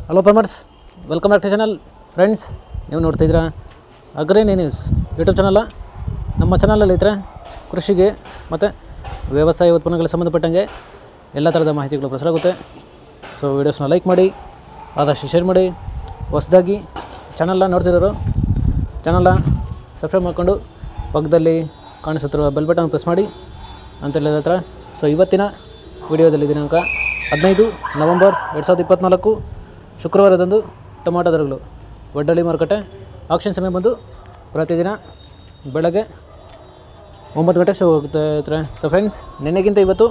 Hello farmers, welcome back to channel. Friends, ನೀವು ನೋಡ್ತಿದ್ದೀರಾ ಅಗ್ರೇನಿ news YouTube ಚಾನಲ್ಲ. ನಮ್ಮ ಚಾನಲಲ್ಲಿ ಇದ್ದರೆ ಕೃಷಿಗೆ ಮತ್ತು ವ್ಯವಸಾಯ ಉತ್ಪನ್ನಗಳಿಗೆ ಸಂಬಂಧಪಟ್ಟಂಗೆ ಎಲ್ಲ ಥರದ ಮಾಹಿತಿಗಳು ಪ್ರಸಾರ ಆಗುತ್ತೆ. ಸೊ ವೀಡಿಯೋಸ್ನ ಲೈಕ್ ಮಾಡಿ, ಆದಷ್ಟು ಶೇರ್ ಮಾಡಿ. ಹೊಸದಾಗಿ ಚಾನಲ್ನ ನೋಡ್ತಿರೋರು ಚಾನಲ್ನ ಸಬ್ಸ್ಕ್ರೈಬ್ ಮಾಡಿಕೊಂಡು ಪಕ್ಕದಲ್ಲಿ ಕಾಣಿಸುತ್ತಿರುವ ಬೆಲ್ ಬಟನ್ ಪ್ರೆಸ್ ಮಾಡಿ ಅಂತ ಹೇಳಿದ ಹತ್ರ. ಸೊ ಇವತ್ತಿನ ವಿಡಿಯೋದಲ್ಲಿ ದಿನಾಂಕ 15 ನವಂಬರ್ 2024 ಶುಕ್ರವಾರದಂದು ಟೊಮಾಟೊ ದರಗಳು ವಡ್ಡಳ್ಳಿ ಮಾರುಕಟ್ಟೆ ಆಕ್ಷನ್ ಸಮಯ ಬಂದು ಪ್ರತಿದಿನ ಬೆಳಗ್ಗೆ 9 ಗಂಟೆಗೆ ಶುರು ಹೋಗುತ್ತೆ. ಸೊ ಫ್ರೆಂಡ್ಸ್, ನಿನ್ನೆಗಿಂತ ಇವತ್ತು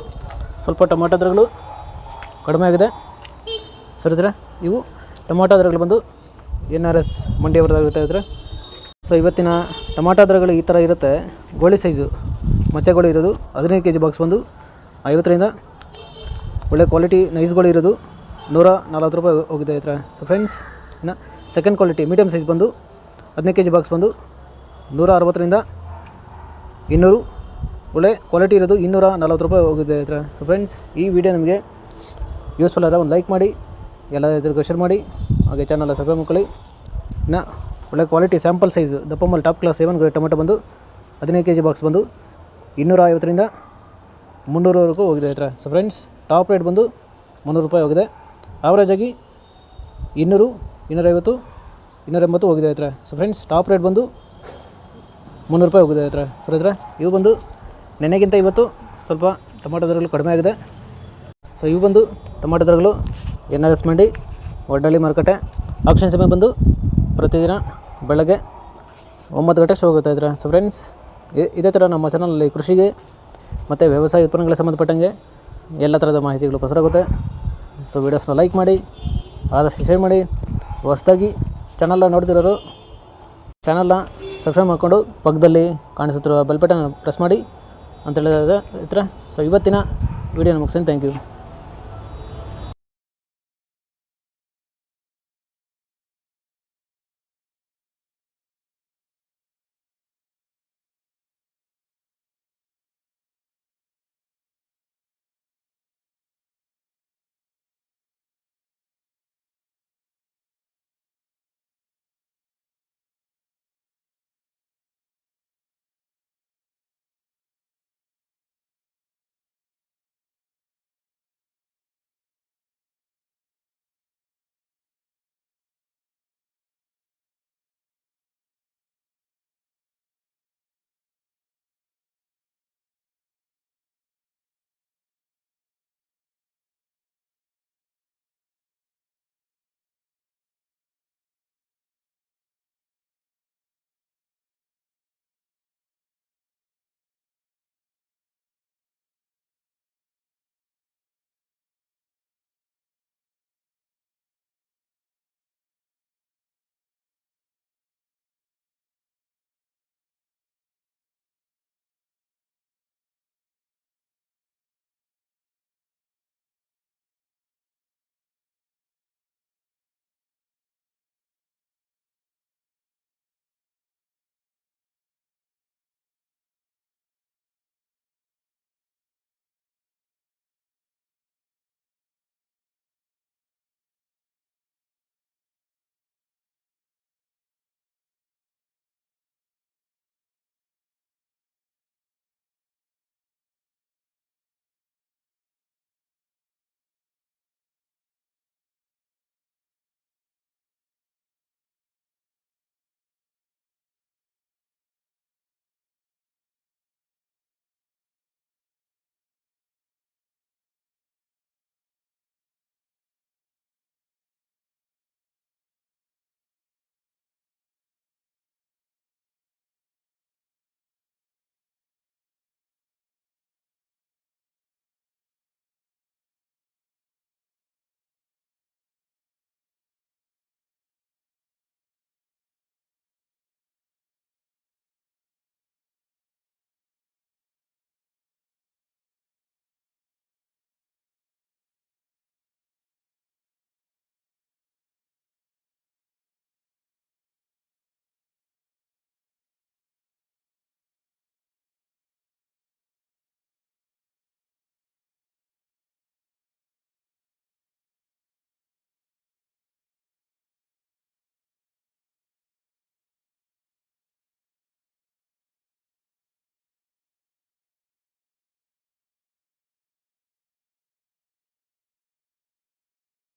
ಸ್ವಲ್ಪ ಟೊಮಾಟೊ ದರಗಳು ಕಡಿಮೆ ಆಗಿದೆ. ಸರಿದ್ರೆ ಇವು ಟೊಮಾಟೊ ದರಗಳು ಬಂದು NRS ಮಂಡಿಯವರದಾಗುತ್ತೆ ಇದ್ದರೆ. ಸೊ ಇವತ್ತಿನ ಟೊಮಾಟೊ ದರಗಳು ಈ ಥರ ಇರುತ್ತೆ. ಗೋಳಿ ಸೈಜು ಮಚ್ಚೆಗಳು ಇರೋದು 15 kg ಬಾಕ್ಸ್ ಬಂದು 50ರಿಂದ, ಒಳ್ಳೆ ಕ್ವಾಲಿಟಿ ನೈಸ್ಗಳು ಇರೋದು 140 ರೂಪಾಯಿ ಹೋಗಿದೆ ಹತ್ರ. ಸೊ ಫ್ರೆಂಡ್ಸ್, ಇನ್ನು ಸೆಕೆಂಡ್ ಕ್ವಾಲಿಟಿ ಮೀಡಿಯಮ್ ಸೈಜ್ ಬಂದು 15 kg ಬಾಕ್ಸ್ ಬಂದು 160ರಿಂದ 200, ಒಳ್ಳೆ ಕ್ವಾಲಿಟಿ ಇರೋದು 240 ರೂಪಾಯಿ ಹೋಗಿದೆ ಹತ್ರ. ಸೊ ಫ್ರೆಂಡ್ಸ್, ಈ ವಿಡಿಯೋ ನಿಮಗೆ ಯೂಸ್ಫುಲ್ ಆದರೆ ಒಂದು ಲೈಕ್ ಮಾಡಿ, ಎಲ್ಲ ಇದ್ರಿಗೆ ಶೇರ್ ಮಾಡಿ, ಹಾಗೆ ಚಾನಲ್ ಸಬ್ಸ್ಕ್ರೈಬ್ ಮಾಡ್ಕೊಳ್ಳಿ. ಇನ್ನು ಒಳ್ಳೆ ಕ್ವಾಲಿಟಿ ಸ್ಯಾಂಪಲ್ ಸೈಜು ದಪ್ಪಮಲ್ ಟಾಪ್ ಕ್ಲಾಸ್ 7 ಗ್ರೇಡ್ ಟೊಮೆಟೊ ಬಂದು 15 kg ಬಾಕ್ಸ್ ಬಂದು 250ರಿಂದ 300ವರೆಗೂ ಹೋಗಿದೆ ಹತ್ರ. ಸೊ ಫ್ರೆಂಡ್ಸ್, ಟಾಪ್ ರೇಟ್ ಬಂದು 300 ರೂಪಾಯಿ ಹೋಗಿದೆ. ಆವ್ರೇಜಾಗಿ 200, 250, 280 ಹೋಗಿದೆ ಹತ್ರ. ಸೊ ಫ್ರೆಂಡ್ಸ್, ಟಾಪ್ ರೇಟ್ ಬಂದು 300 ರೂಪಾಯಿ ಹೋಗಿದೆ ಹತ್ರ. ಸರಿ ಇದ್ರೆ ಇವು ಬಂದು ನೆನೆಗಿಂತ ಇವತ್ತು ಸ್ವಲ್ಪ ಟೊಮಾಟೊ ದರಗಳು ಕಡಿಮೆ ಆಗಿದೆ. ಸೊ ಇವು ಬಂದು ಟೊಮಾಟೊ ದರಗಳು NRS ಮಂಡಿ ವಡ್ಡಳ್ಳಿ ಮಾರುಕಟ್ಟೆ ಆಕ್ಷನ್ ಸಮಯ ಬಂದು ಪ್ರತಿದಿನ ಬೆಳಗ್ಗೆ 9 ಗಂಟೆಗೆ ಶುರು ಹೋಗುತ್ತೆ ಇದ್ರೆ. ಸೊ ಫ್ರೆಂಡ್ಸ್, ಇದೇ ಥರ ನಮ್ಮ ಚಾನಲಲ್ಲಿ ಕೃಷಿಗೆ ಮತ್ತು ವ್ಯವಸಾಯ ಉತ್ಪನ್ನಗಳಿಗೆ ಸಂಬಂಧಪಟ್ಟಂಗೆ ಎಲ್ಲ ಥರದ ಮಾಹಿತಿಗಳು ಪ್ರಸಾರ ಆಗುತ್ತೆ. ಸೊ ವೀಡಿಯೋಸ್ನ ಲೈಕ್ ಮಾಡಿ, ಆದಷ್ಟು ಶೇರ್ ಮಾಡಿ. ಹೊಸದಾಗಿ ಚಾನಲ್ನ ನೋಡ್ತಿರೋರು ಚಾನಲ್ನ ಸಬ್ಸ್ಕ್ರೈಬ್ ಮಾಡಿಕೊಂಡು ಪಕ್ಕದಲ್ಲಿ ಕಾಣಿಸುತ್ತಿರುವ ಬೆಲ್ ಬಟನ್ ಪ್ರೆಸ್ ಮಾಡಿ ಅಂತ ಹೇಳಿದ ಇದ್ರೆ. ಸೊ ಇವತ್ತಿನ ವೀಡಿಯೋನ ಮುಗಿಸ್ತೀನಿ. Thank you.